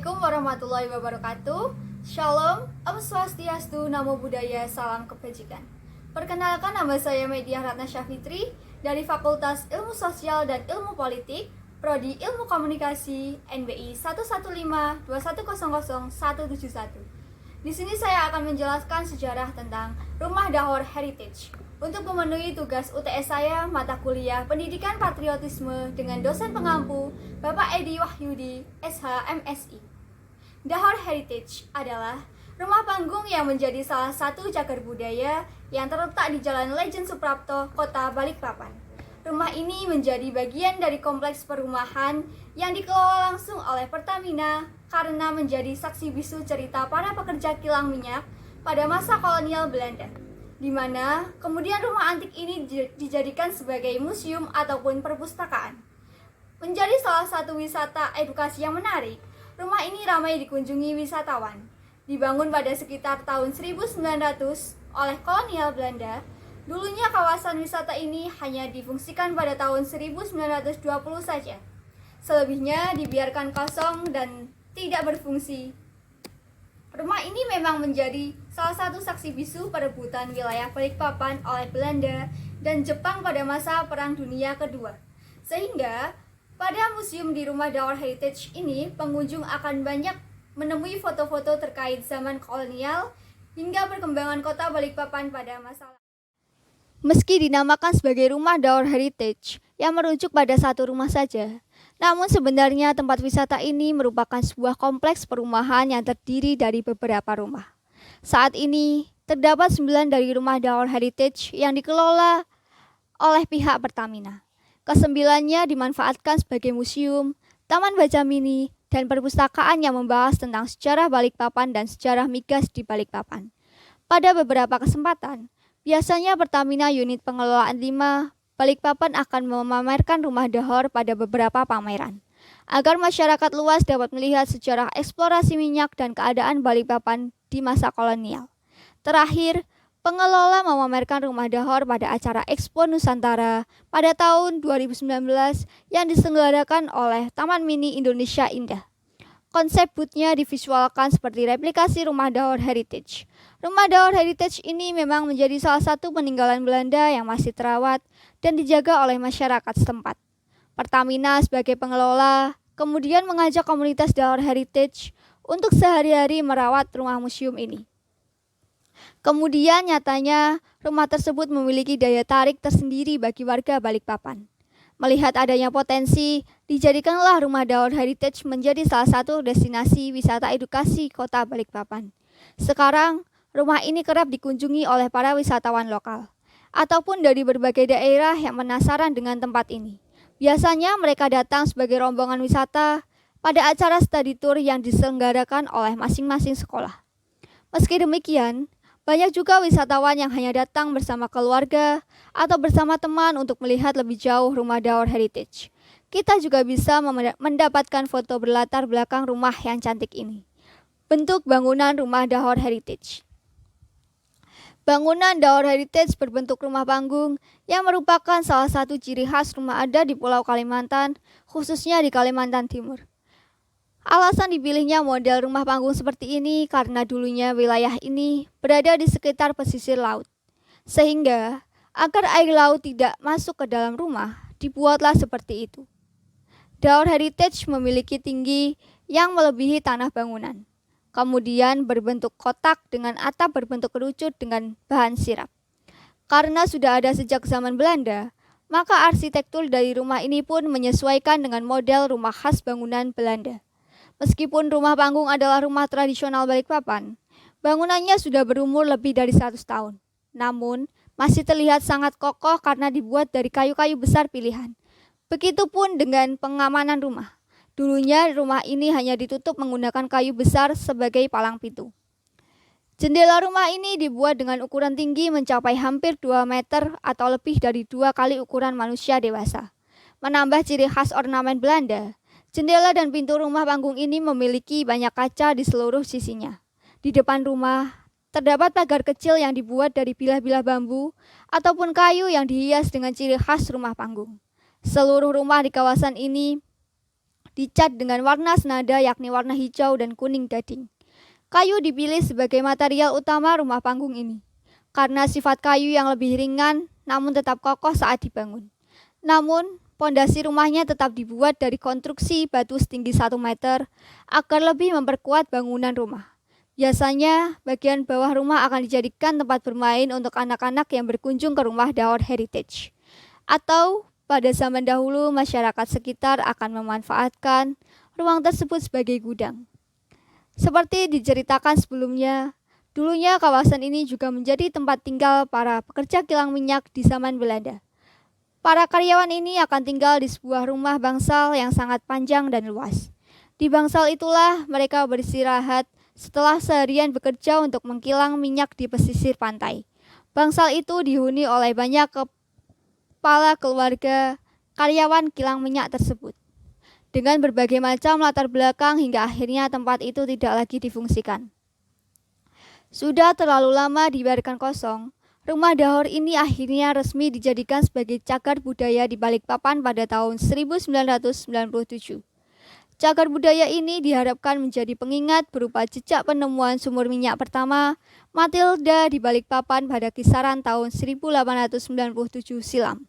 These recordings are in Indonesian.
Assalamualaikum warahmatullahi wabarakatuh. Shalom, Om Swastiastu, Namo Buddhaya, Salam Kebajikan. Perkenalkan, nama saya Media Ratna Syafitri dari Fakultas Ilmu Sosial dan Ilmu Politik, Prodi Ilmu Komunikasi, NBI 11521000171. Di sini saya akan menjelaskan sejarah tentang Rumah Dahor Heritage. Untuk memenuhi tugas UTS saya, mata kuliah Pendidikan Patriotisme dengan dosen pengampu Bapak Edi Wahyudi, SH MSI. Dahor Heritage adalah rumah panggung yang menjadi salah satu cagar budaya yang terletak di Jalan Lejen Suprapto, Kota Balikpapan. Rumah ini menjadi bagian dari kompleks perumahan yang dikelola langsung oleh Pertamina karena menjadi saksi bisu cerita para pekerja kilang minyak pada masa kolonial Belanda, di mana kemudian rumah antik ini dijadikan sebagai museum ataupun perpustakaan. Menjadi salah satu wisata edukasi yang menarik, rumah ini ramai dikunjungi wisatawan. Dibangun pada sekitar tahun 1900 oleh kolonial Belanda, dulunya kawasan wisata ini hanya difungsikan pada tahun 1920 saja. Selebihnya dibiarkan kosong dan tidak berfungsi. Rumah ini memang menjadi salah satu saksi bisu perebutan wilayah Balikpapan oleh Belanda dan Jepang pada masa Perang Dunia Kedua. Sehingga pada museum di Rumah Dahor Heritage ini, pengunjung akan banyak menemui foto-foto terkait zaman kolonial hingga perkembangan kota Balikpapan pada masa lalu. Meski dinamakan sebagai Rumah Dahor Heritage yang merujuk pada satu rumah saja, namun sebenarnya tempat wisata ini merupakan sebuah kompleks perumahan yang terdiri dari beberapa rumah. Saat ini terdapat 9 dari Rumah Dahor Heritage yang dikelola oleh pihak Pertamina. Kesembilannya dimanfaatkan sebagai museum, taman baca mini, dan perpustakaan yang membahas tentang sejarah Balikpapan dan sejarah migas di Balikpapan. Pada beberapa kesempatan, biasanya Pertamina Unit Pengelolaan 5 Balikpapan akan memamerkan rumah Dahor pada beberapa pameran, agar masyarakat luas dapat melihat sejarah eksplorasi minyak dan keadaan Balikpapan di masa kolonial. Terakhir, pengelola memamerkan rumah Dahor pada acara Expo Nusantara pada tahun 2019 yang diselenggarakan oleh Taman Mini Indonesia Indah. Konsep booth-nya divisualkan seperti replikasi Rumah Dahor Heritage. Rumah Dahor Heritage ini memang menjadi salah satu peninggalan Belanda yang masih terawat dan dijaga oleh masyarakat setempat. Pertamina sebagai pengelola kemudian mengajak komunitas Dahor Heritage untuk sehari-hari merawat rumah museum ini. Kemudian nyatanya rumah tersebut memiliki daya tarik tersendiri bagi warga Balikpapan. Melihat adanya potensi, dijadikanlah Rumah Dahor Heritage menjadi salah satu destinasi wisata edukasi kota Balikpapan. Sekarang, rumah ini kerap dikunjungi oleh para wisatawan lokal, ataupun dari berbagai daerah yang penasaran dengan tempat ini. Biasanya mereka datang sebagai rombongan wisata pada acara study tour yang diselenggarakan oleh masing-masing sekolah. Meski demikian, banyak juga wisatawan yang hanya datang bersama keluarga atau bersama teman untuk melihat lebih jauh Rumah Dahor Heritage. Kita juga bisa mendapatkan foto berlatar belakang rumah yang cantik ini. Bentuk bangunan Rumah Dahor Heritage. Bangunan Dahor Heritage berbentuk rumah panggung yang merupakan salah satu ciri khas rumah adat di Pulau Kalimantan, khususnya di Kalimantan Timur. Alasan dipilihnya model rumah panggung seperti ini karena dulunya wilayah ini berada di sekitar pesisir laut. Sehingga agar air laut tidak masuk ke dalam rumah, dibuatlah seperti itu. Dahor Heritage memiliki tinggi yang melebihi tanah bangunan. Kemudian berbentuk kotak dengan atap berbentuk kerucut dengan bahan sirap. Karena sudah ada sejak zaman Belanda, maka arsitektur dari rumah ini pun menyesuaikan dengan model rumah khas bangunan Belanda. Meskipun rumah panggung adalah rumah tradisional Balikpapan, bangunannya sudah berumur lebih dari 100 tahun. Namun, masih terlihat sangat kokoh karena dibuat dari kayu-kayu besar pilihan. Begitupun dengan pengamanan rumah. Dulunya rumah ini hanya ditutup menggunakan kayu besar sebagai palang pintu. Jendela rumah ini dibuat dengan ukuran tinggi mencapai hampir 2 meter atau lebih dari 2 kali ukuran manusia dewasa. Menambah ciri khas ornamen Belanda, jendela dan pintu rumah panggung ini memiliki banyak kaca di seluruh sisinya. Di depan rumah, terdapat pagar kecil yang dibuat dari bilah-bilah bambu ataupun kayu yang dihias dengan ciri khas rumah panggung. Seluruh rumah di kawasan ini dicat dengan warna senada yakni warna hijau dan kuning gading. Kayu dipilih sebagai material utama rumah panggung ini, karena sifat kayu yang lebih ringan namun tetap kokoh saat dibangun. Namun, pondasi rumahnya tetap dibuat dari konstruksi batu setinggi 1 meter agar lebih memperkuat bangunan rumah. Biasanya, bagian bawah rumah akan dijadikan tempat bermain untuk anak-anak yang berkunjung ke rumah Dahor Heritage. Atau, pada zaman dahulu masyarakat sekitar akan memanfaatkan ruang tersebut sebagai gudang. Seperti diceritakan sebelumnya, dulunya kawasan ini juga menjadi tempat tinggal para pekerja kilang minyak di zaman Belanda. Para karyawan ini akan tinggal di sebuah rumah bangsal yang sangat panjang dan luas. Di bangsal itulah mereka beristirahat setelah seharian bekerja untuk mengkilang minyak di pesisir pantai. Bangsal itu dihuni oleh banyak kepala keluarga karyawan kilang minyak tersebut. Dengan berbagai macam latar belakang hingga akhirnya tempat itu tidak lagi difungsikan. Sudah terlalu lama dibiarkan kosong, rumah Dahor ini akhirnya resmi dijadikan sebagai cagar budaya di Balikpapan pada tahun 1997. Cagar budaya ini diharapkan menjadi pengingat berupa jejak penemuan sumur minyak pertama Matilda di Balikpapan pada kisaran tahun 1897 silam.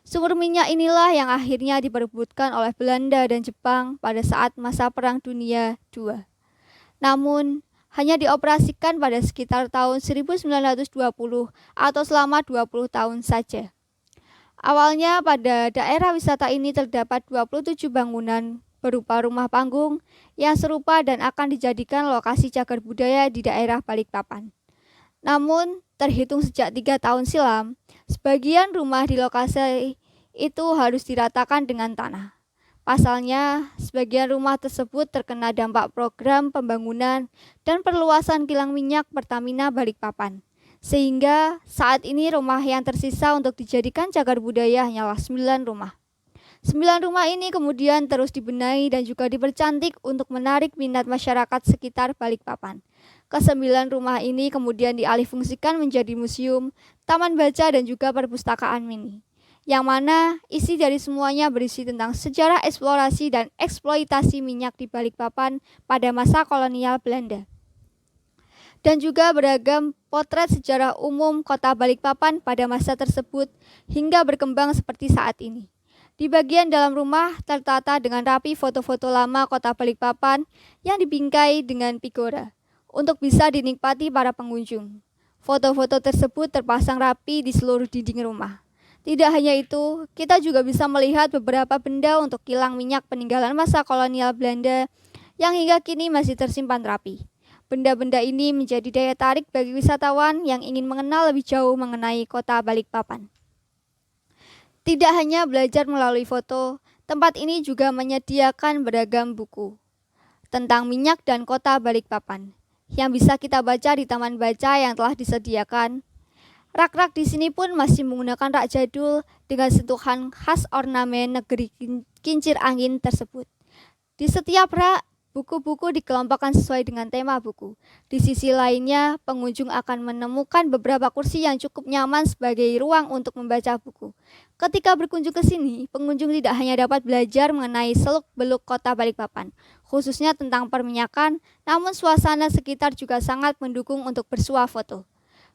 Sumur minyak inilah yang akhirnya diperebutkan oleh Belanda dan Jepang pada saat masa Perang Dunia II. Namun, hanya dioperasikan pada sekitar tahun 1920 atau selama 20 tahun saja. Awalnya pada daerah wisata ini terdapat 27 bangunan berupa rumah panggung yang serupa dan akan dijadikan lokasi cagar budaya di daerah Balikpapan. Namun, terhitung sejak 3 tahun silam, sebagian rumah di lokasi itu harus diratakan dengan tanah. Pasalnya, sebagian rumah tersebut terkena dampak program pembangunan dan perluasan kilang minyak Pertamina Balikpapan. Sehingga saat ini rumah yang tersisa untuk dijadikan cagar budaya hanyalah 9 rumah. 9 rumah ini kemudian terus dibenahi dan juga dipercantik untuk menarik minat masyarakat sekitar Balikpapan. Ke-9 rumah ini kemudian dialihfungsikan menjadi museum, taman baca dan juga perpustakaan mini. Yang mana isi dari semuanya berisi tentang sejarah eksplorasi dan eksploitasi minyak di Balikpapan pada masa kolonial Belanda. Dan juga beragam potret sejarah umum kota Balikpapan pada masa tersebut hingga berkembang seperti saat ini. Di bagian dalam rumah tertata dengan rapi foto-foto lama kota Balikpapan yang dibingkai dengan figura untuk bisa dinikmati para pengunjung. Foto-foto tersebut terpasang rapi di seluruh dinding rumah. Tidak hanya itu, kita juga bisa melihat beberapa benda untuk kilang minyak peninggalan masa kolonial Belanda yang hingga kini masih tersimpan rapi. Benda-benda ini menjadi daya tarik bagi wisatawan yang ingin mengenal lebih jauh mengenai kota Balikpapan. Tidak hanya belajar melalui foto, tempat ini juga menyediakan beragam buku tentang minyak dan kota Balikpapan yang bisa kita baca di taman baca yang telah disediakan. Rak-rak di sini pun masih menggunakan rak jadul dengan sentuhan khas ornamen negeri kincir angin tersebut. Di setiap rak, buku-buku dikelompokkan sesuai dengan tema buku. Di sisi lainnya, pengunjung akan menemukan beberapa kursi yang cukup nyaman sebagai ruang untuk membaca buku. Ketika berkunjung ke sini, pengunjung tidak hanya dapat belajar mengenai seluk-beluk kota Balikpapan, khususnya tentang perminyakan, namun suasana sekitar juga sangat mendukung untuk bersuah foto.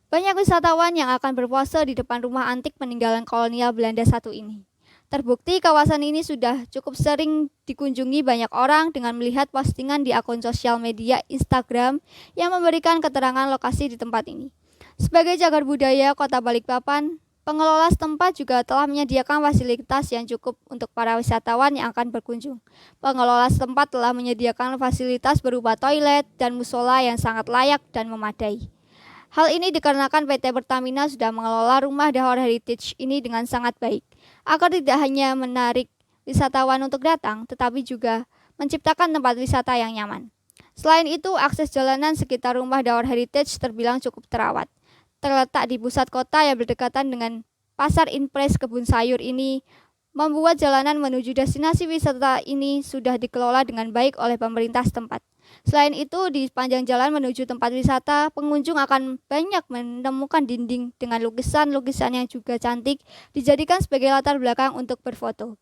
Banyak wisatawan yang akan berpose di depan rumah antik peninggalan kolonial Belanda satu ini. Terbukti kawasan ini sudah cukup sering dikunjungi banyak orang dengan melihat postingan di akun sosial media Instagram yang memberikan keterangan lokasi di tempat ini. Sebagai cagar budaya kota Balikpapan, pengelola setempat juga telah menyediakan fasilitas yang cukup untuk para wisatawan yang akan berkunjung. Pengelola setempat telah menyediakan fasilitas berupa toilet dan musola yang sangat layak dan memadai. Hal ini dikarenakan PT Pertamina sudah mengelola rumah Dahor Heritage ini dengan sangat baik, agar tidak hanya menarik wisatawan untuk datang, tetapi juga menciptakan tempat wisata yang nyaman. Selain itu, akses jalanan sekitar rumah Dahor Heritage terbilang cukup terawat. Terletak di pusat kota yang berdekatan dengan Pasar Impres Kebun Sayur ini, membuat jalanan menuju destinasi wisata ini sudah dikelola dengan baik oleh pemerintah setempat. Selain itu, di sepanjang jalan menuju tempat wisata, pengunjung akan banyak menemukan dinding dengan lukisan-lukisan yang juga cantik dijadikan sebagai latar belakang untuk berfoto.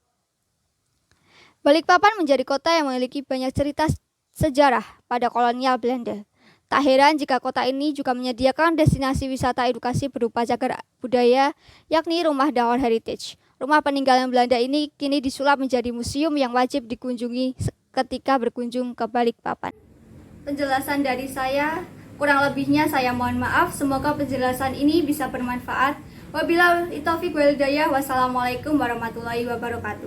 Balikpapan menjadi kota yang memiliki banyak cerita sejarah pada kolonial Belanda. Tak heran jika kota ini juga menyediakan destinasi wisata edukasi berupa cagar budaya, yakni Rumah Dahor Heritage. Rumah peninggalan Belanda ini kini disulap menjadi museum yang wajib dikunjungi ketika berkunjung ke Balikpapan. Penjelasan dari saya, kurang lebihnya saya mohon maaf. Semoga penjelasan ini bisa bermanfaat. Wabillahi taufiq wal hidayah. Wassalamualaikum warahmatullahi wabarakatuh.